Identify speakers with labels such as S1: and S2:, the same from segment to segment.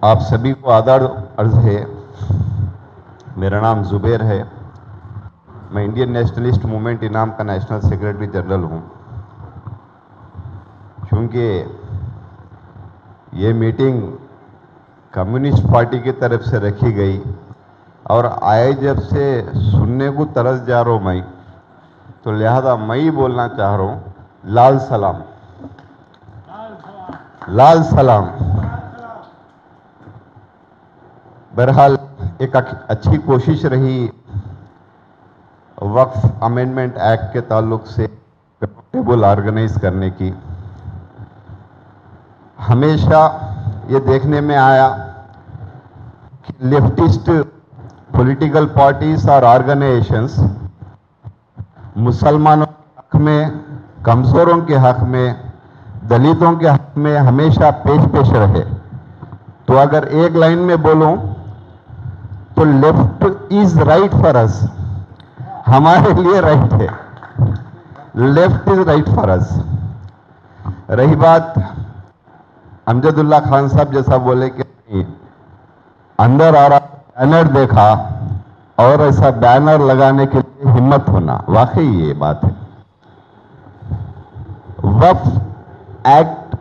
S1: آپ سبھی کو آداب عرض ہے. میرا نام زبیر ہے. میں انڈین نیشنلسٹ موومنٹ انعام کا نیشنل سیکریٹری جنرل ہوں. چونکہ یہ میٹنگ کمیونسٹ پارٹی کی طرف سے رکھی گئی اور آئے جب سے سننے کو ترس جا رہا ہوں میں، تو لہذا میں ہی بولنا چاہ رہا ہوں. لال سلام، لال سلام. بہرحال ایک اچھی کوشش رہی وقف امینڈمنٹ ایکٹ کے تعلق سے ٹیبل آرگنائز کرنے کی. ہمیشہ یہ دیکھنے میں آیا کہ لیفٹسٹ پولیٹیکل پارٹیز اور آرگنائزیشنز مسلمانوں کے حق میں، کمزوروں کے حق میں، دلتوں کے حق میں ہمیشہ پیش رہے. تو اگر ایک لائن میں بولوں تو لیفٹ از رائٹ فار اس، ہمارے لیے رائٹ ہے. لیفٹ از رائٹ فار اس. رہی بات امجد اللہ خان صاحب جیسا بولے کہ اندر آ رہا بینر دیکھا اور ایسا بینر لگانے کے لیے ہمت ہونا، واقعی یہ بات ہے. وقف ایکٹ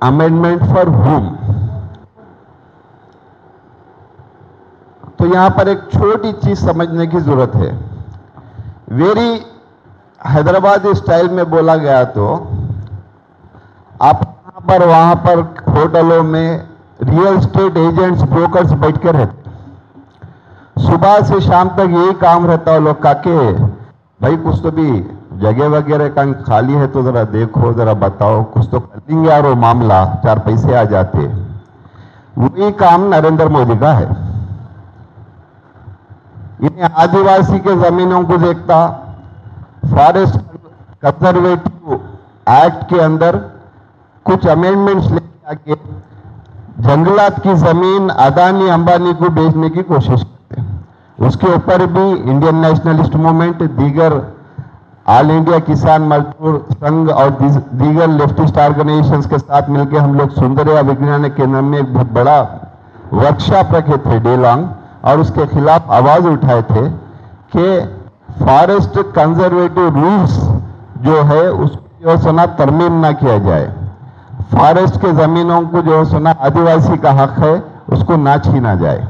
S1: امینڈمنٹ فار ہوم. تو یہاں پر ایک چھوٹی چیز سمجھنے کی ضرورت ہے. ویری حیدرآباد اسٹائل میں بولا گیا تو آپ وہاں پر ہوٹلوں میں ریئل اسٹیٹ ایجنٹس بروکرز بیٹھ کے رہتے. صبح سے شام تک یہی کام رہتا ہے لوگ کا کہ بھائی کچھ تو بھی جگہ وغیرہ کہیں خالی ہے تو ذرا دیکھو، ذرا بتاؤ، کچھ تو کر دیں گے یار وہ معاملہ، 4 پیسے آ جاتے. وہی کام نریندر مودی کا ہے. انہیں آدیواسی کے زمینوں کو دیکھتا، فارسٹ کنزرویٹو ایکٹ کے اندر کچھ امینڈمنٹس لے کے جنگلات کی زمین اڈانی امبانی کو بیچنے کی کوشش کرتے. اس کے اوپر بھی انڈین نیشنلسٹ موومنٹ، دیگر آل انڈیا کسان مزدور سنگھ اور دیگر لیفٹسٹ آرگنائزیشنز کے ساتھ مل کے ہم لوگ سندریا وگیان کیندر میں ایک بہت بڑا ورکشاپ رکھے تھے ڈے لانگ، اور اس کے خلاف آواز اٹھائے تھے کہ فارسٹ کنزرویٹو رولز جو ہے اس کو جو سنا ترمیم نہ کیا جائے. فارسٹ کے زمینوں کو جو سنا آدیواسی کا حق ہے اس کو نہ چھینا جائے.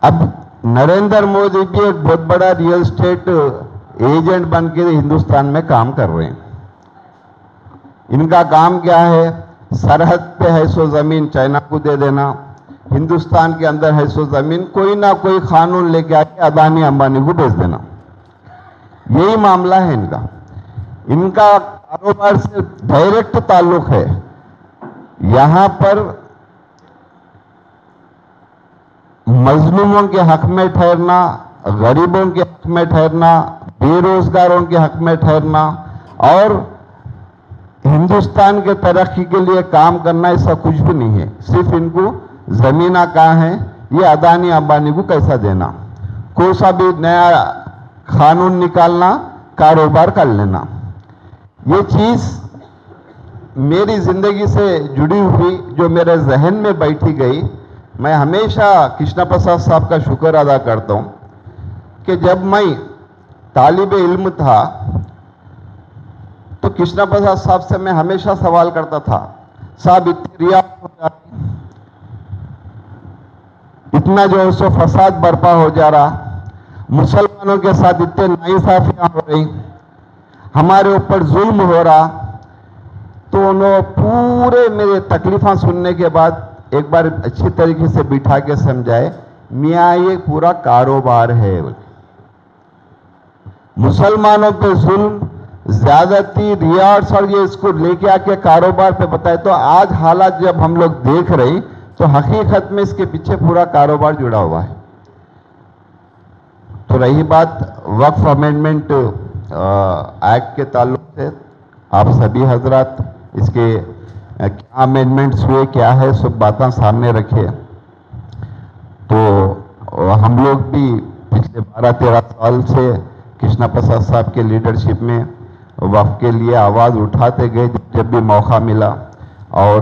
S1: اب نریندر مودی بھی ایک بہت بڑا ریئل اسٹیٹ ایجنٹ بن کے ہندوستان میں کام کر رہے ہیں. ان کا کام کیا ہے؟ سرحد پہ ہے سو زمین چائنا کو دے دینا، ہندوستان کے اندر ہے سو زمین کوئی نہ کوئی قانون لے کے آ کے اڈانی امبانی کو بیچ دینا. یہی معاملہ ہے ان کا. ان کا کاروبار سے ڈائریکٹ تعلق ہے. یہاں پر مظلوموں کے حق میں ٹھہرنا، غریبوں کے حق میں ٹھہرنا، بے روزگاروں کے حق میں ٹھہرنا اور ہندوستان کے ترقی کے لیے کام کرنا، ایسا کچھ بھی نہیں ہے. صرف ان کو زمینہ کہاں ہے، یہ اڈانی امبانی کو کیسا دینا، کوئی سا بھی نیا قانون نکالنا، کاروبار کر لینا. یہ چیز میری زندگی سے جڑی ہوئی جو میرے ذہن میں بیٹھی گئی. میں ہمیشہ کرشنا پرساد صاحب کا شکر ادا کرتا ہوں کہ جب میں طالب علم تھا تو کرشنا پرساد صاحب سے میں ہمیشہ سوال کرتا تھا، صاحب اتنی ریاست ہو جاتی، اتنا جو ہے سو فساد برپا ہو جا رہا، مسلمانوں کے ساتھ اتنے ناانصافیاں ہو رہی، ہمارے اوپر ظلم ہو رہا. تو انہوں پورے میرے تکلیفاں سننے کے بعد ایک بار اچھی طریقے سے بٹھا کے سمجھائے، میاں یہ پورا کاروبار ہے. مسلمانوں پہ ظلم، زیادتی، ریاض اور یہ اس کو لے کے آ کے کاروبار پہ بتائے. تو آج حالات جب ہم لوگ دیکھ رہے ہیں تو حقیقت میں اس کے پیچھے پورا کاروبار جڑا ہوا ہے. تو رہی بات وقف امینڈمنٹ ایکٹ کے تعلق سے، آپ سبھی حضرات اس کے کیا امینڈمنٹس ہوئے، کیا ہے، سب باتیں سامنے رکھے. تو ہم لوگ بھی پچھلے 12-13 سال سے کرشنا پرساد صاحب کے لیڈرشپ میں وقف کے لیے آواز اٹھاتے گئے جب بھی موقع ملا. اور